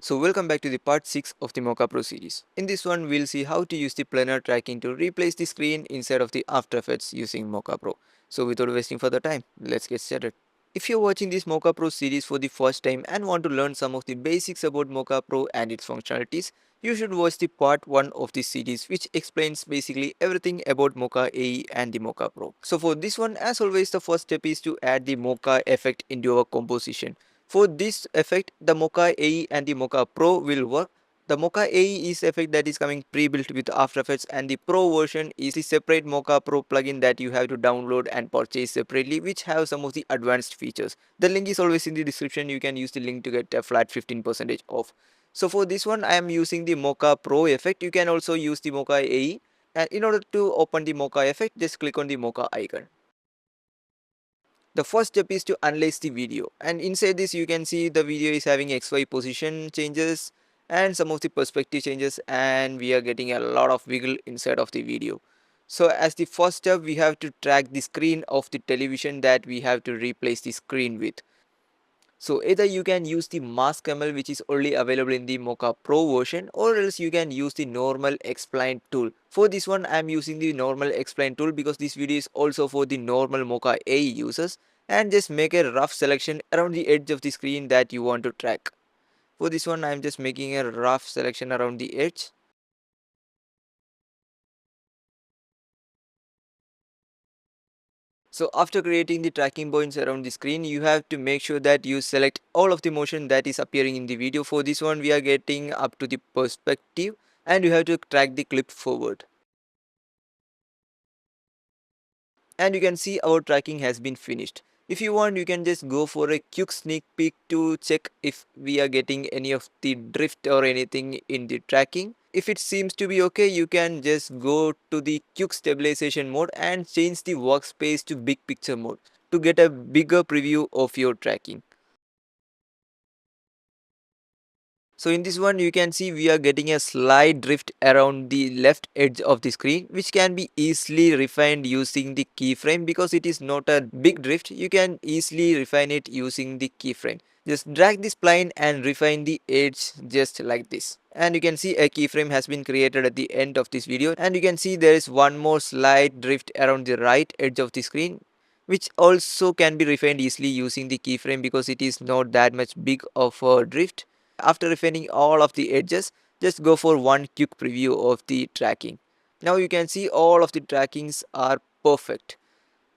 So welcome back to the part 6 of the Mocha Pro series. In this one we'll see how to use the planar tracking to replace the screen inside of the After Effects using Mocha Pro. So without wasting further time, let's get started. If you're watching this Mocha Pro series for the first time and want to learn some of the basics about Mocha Pro and its functionalities, you should watch the part 1 of this series which explains basically everything about Mocha AE and the Mocha Pro. So for this one, as always, the first step is to add the Mocha effect into our composition. For this effect, the Mocha AE and the Mocha Pro will work. The Mocha AE is effect that is coming pre-built with After Effects, and the Pro version is the separate Mocha Pro plugin that you have to download and purchase separately, which have some of the advanced features. The link is always in the description. You can use the link to get a flat 15% off. So for this one, I am using the Mocha Pro effect. You can also use the Mocha AE. And in order to open the Mocha effect, just click on the Mocha icon. The first step is to analyze the video, and inside this you can see the video is having XY position changes and some of the perspective changes, and we are getting a lot of wiggle inside of the video. So as the first step, we have to track the screen of the television that we have to replace the screen with. So either you can use the mask ML, which is only available in the Mocha Pro version, or else you can use the normal explain tool. For this one I am using the normal explain tool because this video is also for the normal Mocha A users, and just make a rough selection around the edge of the screen that you want to track. For this one I am just making a rough selection around the edge. So after creating the tracking points around the screen, you have to make sure that you select all of the motion that is appearing in the video. For this one we are getting up to the perspective, and you have to track the clip forward. And you can see our tracking has been finished. If you want, you can just go for a quick sneak peek to check if we are getting any of the drift or anything in the tracking. If it seems to be okay, you can just go to the quick stabilization mode and change the workspace to big picture mode to get a bigger preview of your tracking. So in this one you can see we are getting a slight drift around the left edge of the screen, which can be easily refined using the keyframe. Because it is not a big drift, you can easily refine it using the keyframe. Just drag this spline and refine the edge just like this. And you can see a keyframe has been created at the end of this video, and you can see there is one more slight drift around the right edge of the screen, which also can be refined easily using the keyframe because it is not that much big of a drift. After refining all of the edges, just go for one quick preview of the tracking. Now you can see all of the trackings are perfect.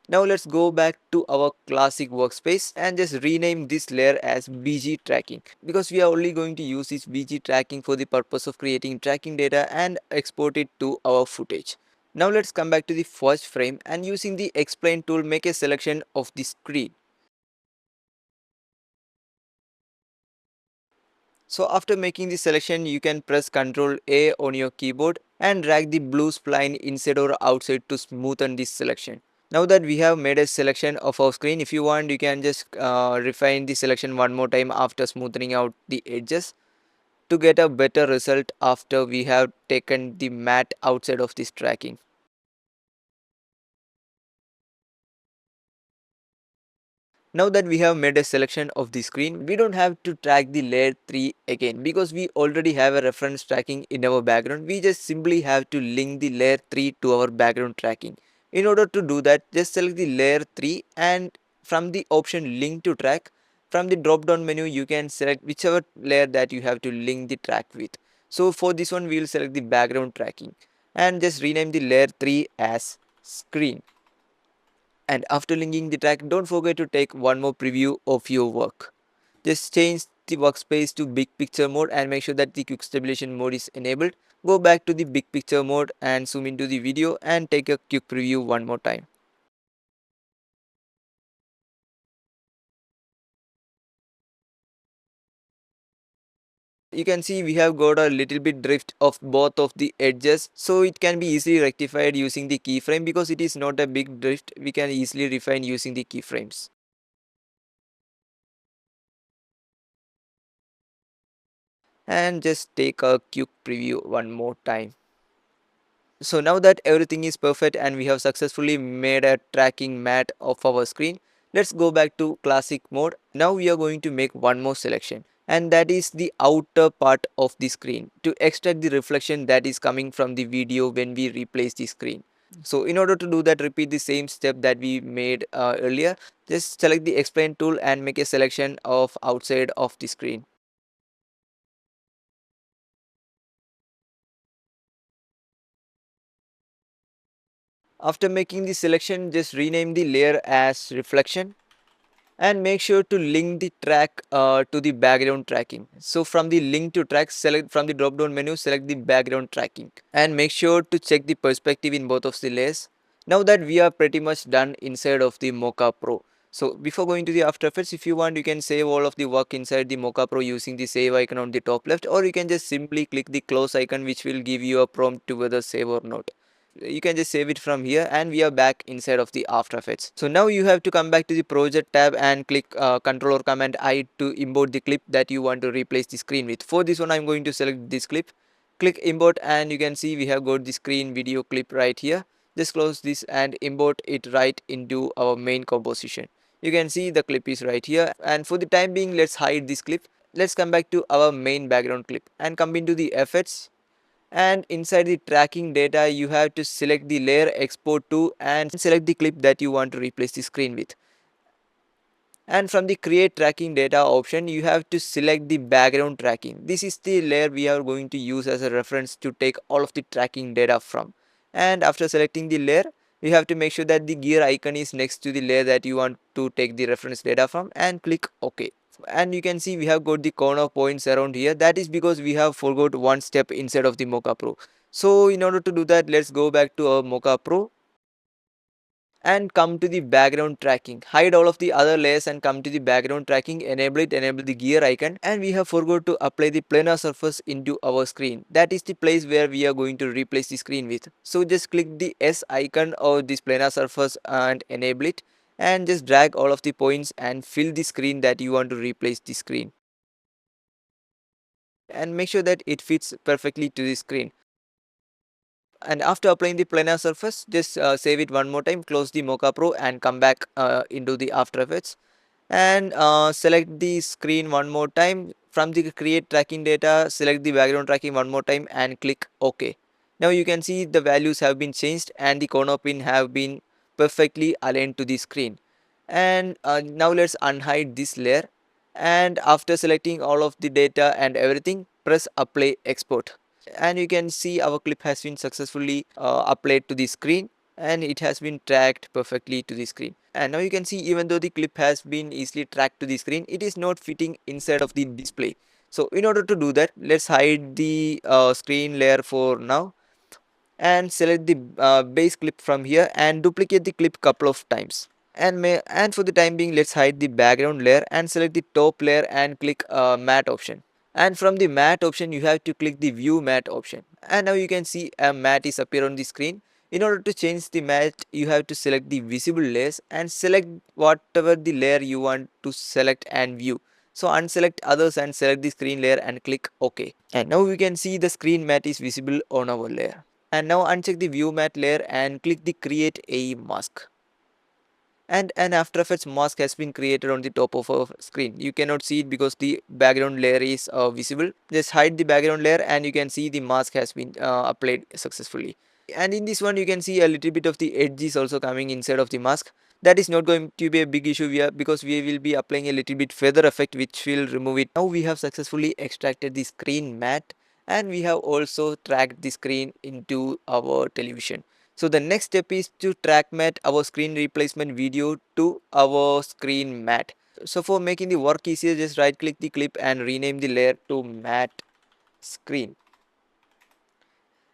Now let's go back to our classic workspace and just rename this layer as BG tracking, because we are only going to use this BG tracking for the purpose of creating tracking data and export it to our footage. Now let's come back to the first frame, and using the explain tool make a selection of the screen. So after making the selection, you can press Ctrl A on your keyboard and drag the blue spline inside or outside to smoothen this selection. Now that we have made a selection of our screen, if you want, you can just refine the selection one more time after smoothing out the edges to get a better result after we have taken the matte outside of this tracking. Now that we have made a selection of the screen, we don't have to track the layer 3 again because we already have a reference tracking in our background. We just simply have to link the layer 3 to our background tracking. In order to do that, just select the layer 3, and from the option link to track, from the drop down menu you can select whichever layer that you have to link the track with. So for this one we will select the background tracking and just rename the layer 3 as screen. And after linking the track, don't forget to take one more preview of your work. Just change the workspace to big picture mode and make sure that the quick stabilization mode is enabled. Go back to the big picture mode and zoom into the video and take a quick preview one more time. You can see we have got a little bit drift of both of the edges, so it can be easily rectified using the keyframe. Because it is not a big drift, we can easily refine using the keyframes. And just take a quick preview one more time. So now that everything is perfect and we have successfully made a tracking mat of our screen, let's go back to classic mode. Now we are going to make one more selection, and that is the outer part of the screen to extract the reflection that is coming from the video when we replace the screen. So in order to do that, repeat the same step that we made earlier. Just select the explain tool and make a selection of outside of the screen. After making the selection, just rename the layer as reflection and make sure to link the track to the background tracking. So from the link to track, select from the drop down menu, select the background tracking and make sure to check the perspective in both of the layers. Now that we are pretty much done inside of the Mocha Pro. So before going to the After Effects, if you want, you can save all of the work inside the Mocha Pro using the save icon on the top left, or you can just simply click the close icon, which will give you a prompt to whether save or not. You can just save it from here, and we are back inside of the After Effects. So now you have to come back to the project tab and click Ctrl or Command I to import the clip that you want to replace the screen with. For this one, I'm going to select this clip, click import, and you can see we have got the screen video clip right here. Just close this and import it right into our main composition. You can see the clip is right here, and for the time being, let's hide this clip. Let's come back to our main background clip and come into the effects, and inside the tracking data you have to select the layer export to and select the clip that you want to replace the screen with. And from the create tracking data option, you have to select the background tracking. This is the layer we are going to use as a reference to take all of the tracking data from. And after selecting the layer, you have to make sure that the gear icon is next to the layer that you want to take the reference data from and click OK. And you can see we have got the corner points around here. That is because we have forgot one step inside of the Mocha Pro. So in order to do that, let's go back to our Mocha Pro and come to the background tracking. Hide all of the other layers and come to the background tracking, enable it, enable the gear icon, and we have forgot to apply the planar surface into our screen. That is the place where we are going to replace the screen with. So just click the S icon or this planar surface and enable it, and just drag all of the points and fill the screen that you want to replace the screen, and make sure that it fits perfectly to the screen. And after applying the planar surface, just save it one more time, close the Mocha Pro and come back into the After Effects, and select the screen one more time. From the create tracking data, select the background tracking one more time and click OK. Now you can see the values have been changed and the corner pin have been perfectly aligned to the screen. And now let's unhide this layer, and after selecting all of the data and everything, press apply export, and you can see our clip has been successfully applied to the screen, and it has been tracked perfectly to the screen. And now you can see, even though the clip has been easily tracked to the screen, it is not fitting inside of the display. So in order to do that, let's hide the screen layer for now and select the base clip from here and duplicate the clip couple of times. And for the time being, let's hide the background layer and select the top layer and click matte option. And from the matte option, you have to click the view matte option, and now you can see a matte is appear on the screen. In order to change the matte, you have to select the visible layers and select whatever the layer you want to select and view. So unselect others and select the screen layer and click OK. And now we can see the screen matte is visible on our layer. And now uncheck the view matte layer and click the create a mask, and an After Effects mask has been created on the top of our screen. You cannot see it because the background layer is visible. Just hide the background layer and you can see the mask has been applied successfully. And in this one, you can see a little bit of the edges also coming inside of the mask. That is not going to be a big issue here because we will be applying a little bit feather effect which will remove it. Now we have successfully extracted the screen matte, and we have also tracked the screen into our television. So the next step is to track matte our screen replacement video to our screen matte. So for making the work easier, just right click the clip and rename the layer to matte screen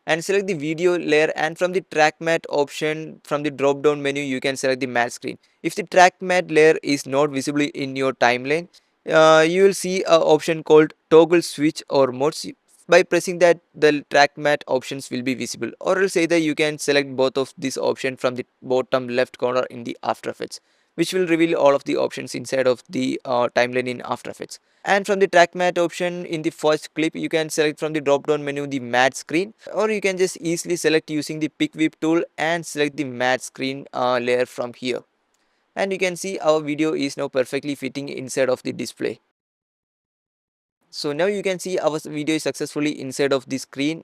and select the video layer, and from the track matte option from the drop down menu you can select the matte screen. If the track matte layer is not visible in your timeline, you will see a option called toggle switch or modes. By pressing that, the track matte options will be visible, or else either you can select both of these options from the bottom left corner in the After Effects, which will reveal all of the options inside of the timeline in After Effects. And from the track matte option in the first clip, you can select from the drop down menu the matte screen, or you can just easily select using the pick whip tool and select the matte screen layer from here. And you can see our video is now perfectly fitting inside of the display. So now you can see our video is successfully inside of the screen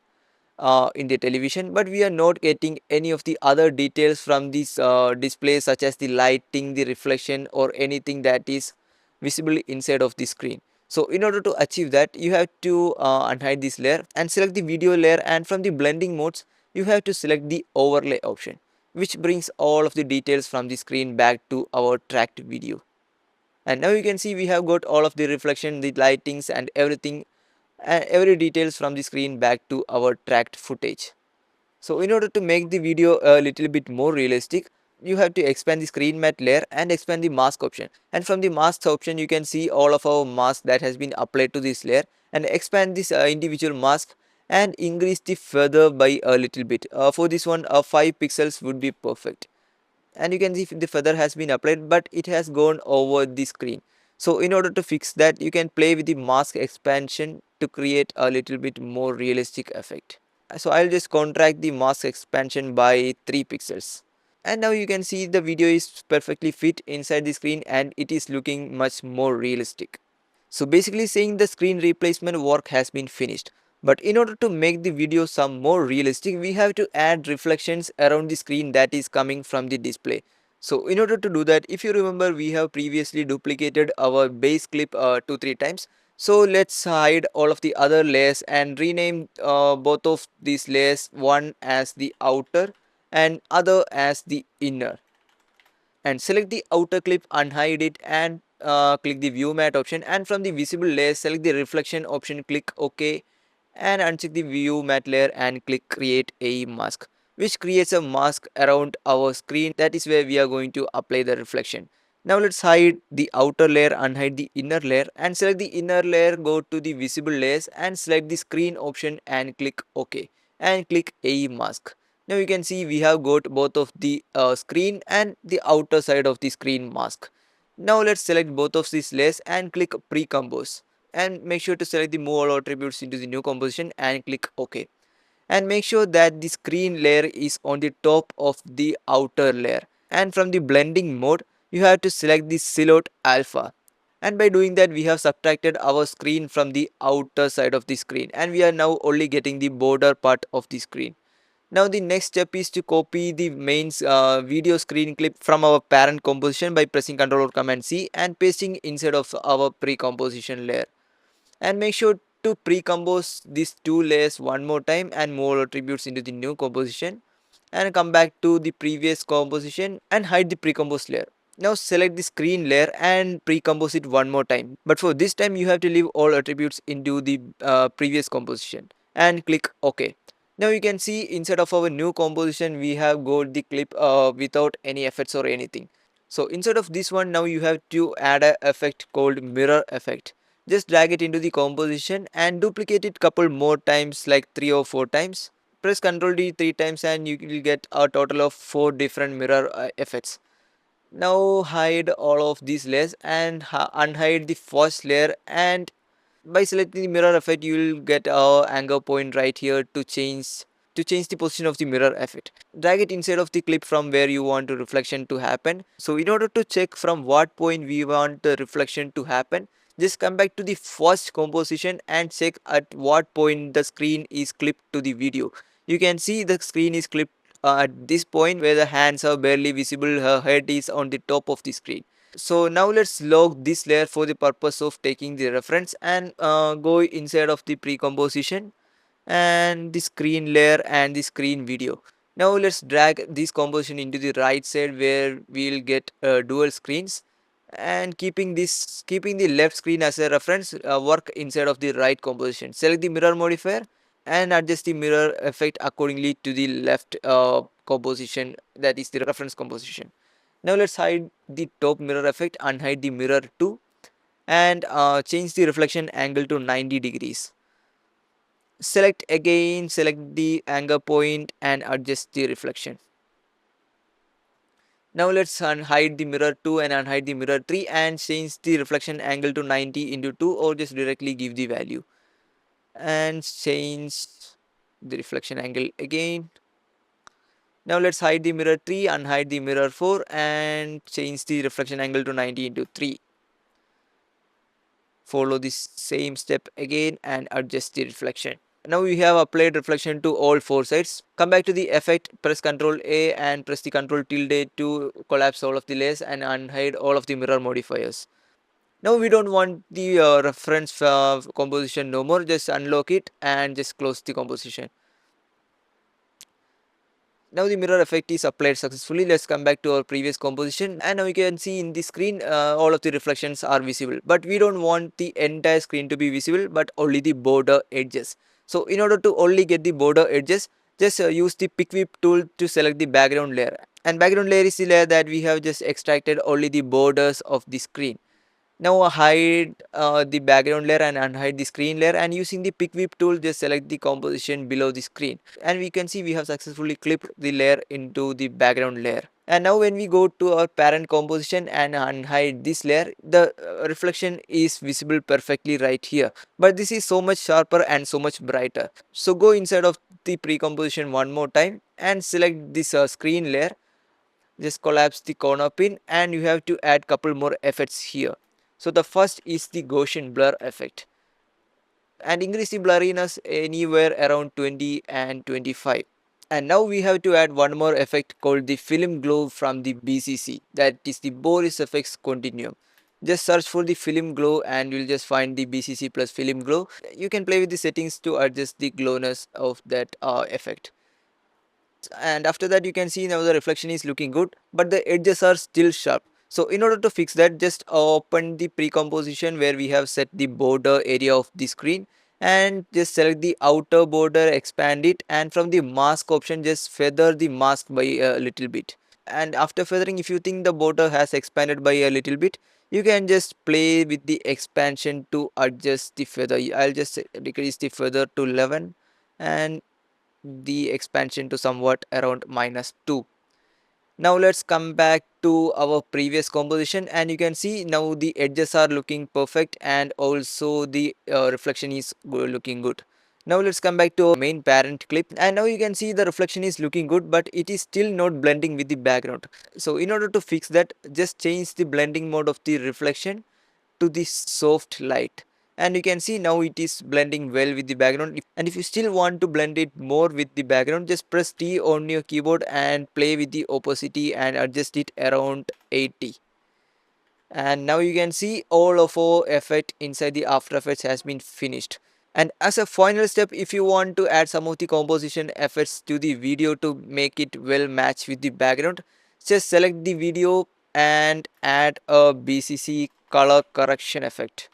in the television, but we are not getting any of the other details from this display, such as the lighting, the reflection, or anything that is visible inside of the screen. So in order to achieve that, you have to unhide this layer and select the video layer, and from the blending modes you have to select the overlay option, which brings all of the details from the screen back to our tracked video. And now you can see we have got all of the reflection, the lightings, and everything, every details from the screen back to our tracked footage. So in order to make the video a little bit more realistic, you have to expand the screen matte layer and expand the mask option. And from the mask option, you can see all of our mask that has been applied to this layer, and expand this individual mask and increase the feather by a little bit. For this one, 5 pixels would be perfect. And you can see the feather has been applied, but it has gone over the screen. So in order to fix that, you can play with the mask expansion to create a little bit more realistic effect. So I'll just contract the mask expansion by 3 pixels. And now you can see the video is perfectly fit inside the screen and it is looking much more realistic. So basically saying the screen replacement work has been finished. But in order to make the video some more realistic, we have to add reflections around the screen that is coming from the display. So in order to do that, if you remember, we have previously duplicated our base clip 2-3 times. So let's hide all of the other layers and rename both of these layers, one as the outer and other as the inner. And select the outer clip, unhide it, and click the view matte option, and from the visible layer select the reflection option, click OK, and uncheck the view matte layer and click create a mask, which creates a mask around our screen. That is where we are going to apply the reflection. Now let's hide the outer layer, unhide the inner layer, and select the inner layer, go to the visible layers and select the screen option and click OK, and click a mask. Now you can see we have got both of the screen and the outer side of the screen mask. Now let's select both of these layers and click pre-compose, and make sure to select the move all attributes into the new composition and click OK. And make sure that the screen layer is on the top of the outer layer, and from the blending mode you have to select the silhouette alpha. And by doing that, we have subtracted our screen from the outer side of the screen, and we are now only getting the border part of the screen. Now the next step is to copy the main video screen clip from our parent composition by pressing Ctrl or Command C and pasting inside of our pre-composition layer. And make sure to pre-compose these two layers one more time and more attributes into the new composition, and come back to the previous composition and hide the pre-compose layer. Now select the screen layer and pre-compose it one more time, but for this time you have to leave all attributes into the previous composition and click OK. Now you can see inside of our new composition we have got the clip without any effects or anything. So inside of this one, now you have to add a effect called mirror effect. Just drag it into the composition and duplicate it couple more times, like 3 or 4 times. Press Ctrl D 3 times and you will get a total of 4 different mirror effects. Now hide all of these layers and unhide the first layer, and by selecting the mirror effect you will get a anchor point right here to change the position of the mirror effect. Drag it inside of the clip from where you want the reflection to happen. So in order to check from what point we want the reflection to happen, just come back to the first composition and check at what point the screen is clipped to the video. You can see the screen is clipped at this point where the hands are barely visible, her head is on the top of the screen. So now let's log this layer for the purpose of taking the reference, and go inside of the pre-composition and the screen layer and the screen video. Now let's drag this composition into the right side where we'll get dual screens, and keeping the left screen as a reference, work inside of the right composition. Select the mirror modifier and adjust the mirror effect accordingly to the left composition, that is the reference composition. Now let's hide the top mirror effect, unhide the mirror 2, and change the reflection angle to 90 degrees. Select again, select the anchor point and adjust the reflection. Now let's unhide the mirror 2 and unhide the mirror 3 and change the reflection angle to 90 into 2, or just directly give the value and change the reflection angle again. Now let's hide the mirror 3, unhide the mirror 4 and change the reflection angle to 90 into 3. follow this same step again and adjust the reflection. Now we have applied reflection to all four sides. Come back to the effect, press Ctrl A and press the Ctrl tilde to collapse all of the layers and unhide all of the mirror modifiers. Now we don't want the reference composition no more, just unlock it and just close the composition. Now the mirror effect is applied successfully. Let's come back to our previous composition, and now you can see in the screen all of the reflections are visible, but we don't want the entire screen to be visible but only the border edges. So in order to only get the border edges, just use the pick whip tool to select the background layer, and background layer is the layer that we have just extracted only the borders of the screen. Now hide the background layer and unhide the screen layer, and using the pick whip tool just select the composition below the screen, and we can see we have successfully clipped the layer into the background layer. And now when we go to our parent composition and unhide this layer, the reflection is visible perfectly right here, but this is so much sharper and so much brighter. So go inside of the pre-composition one more time and select this screen layer, just collapse the corner pin, and you have to add couple more effects here. So the first is the Gaussian blur effect, and increase the blurriness anywhere around 20 and 25. And now we have to add one more effect called the film glow from the BCC, that is the Borisfx continuum. Just search for the film glow and you'll just find the BCC plus film glow. You can play with the settings to adjust the glowness of that effect. And after that you can see now the reflection is looking good, but the edges are still sharp. So in order to fix that, just open the pre-composition where we have set the border area of the screen, and just select the outer border, expand it, and from the mask option just feather the mask by a little bit. And after feathering, if you think the border has expanded by a little bit, you can just play with the expansion to adjust the feather. I'll just decrease the feather to 11 and the expansion to somewhat around -2. Now let's come back to our previous composition, and you can see now the edges are looking perfect and also the reflection is looking good. Now let's come back to our main parent clip, and now you can see the reflection is looking good, but it is still not blending with the background. So in order to fix that, just change the blending mode of the reflection to this soft light, and you can see now it is blending well with the background. And if you still want to blend it more with the background, just press T on your keyboard and play with the opacity and adjust it around 80. And now you can see all of our effect inside the After Effects has been finished. And as a final step, if you want to add some of the composition effects to the video to make it well match with the background, just select the video and add a BCC color correction effect,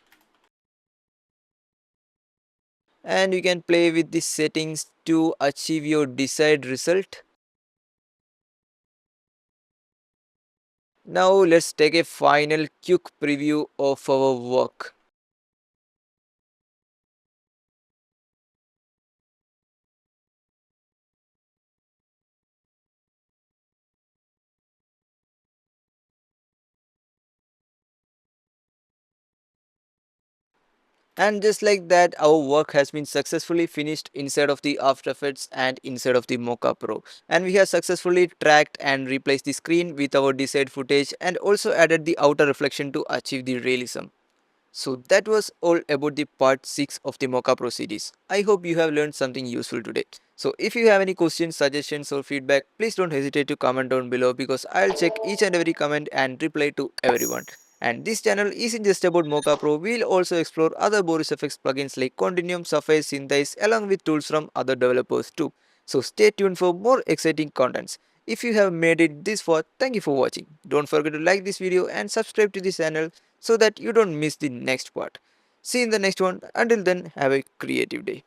and you can play with the settings to achieve your desired result. Now let's take a final quick preview of our work. And just like that, our work has been successfully finished inside of the After Effects and inside of the Mocha Pro. And we have successfully tracked and replaced the screen with our desired footage and also added the outer reflection to achieve the realism. So that was all about the part 6 of the Mocha Pro series. I hope you have learned something useful today. So if you have any questions, suggestions or feedback, please don't hesitate to comment down below, because I'll check each and every comment and reply to everyone. And this channel isn't just about Mocha Pro, we'll also explore other Borisfx plugins like Continuum, Surface, Synthesize along with tools from other developers too. So stay tuned for more exciting contents. If you have made it this far, thank you for watching. Don't forget to like this video and subscribe to this channel so that you don't miss the next part. See you in the next one. Until then, have a creative day.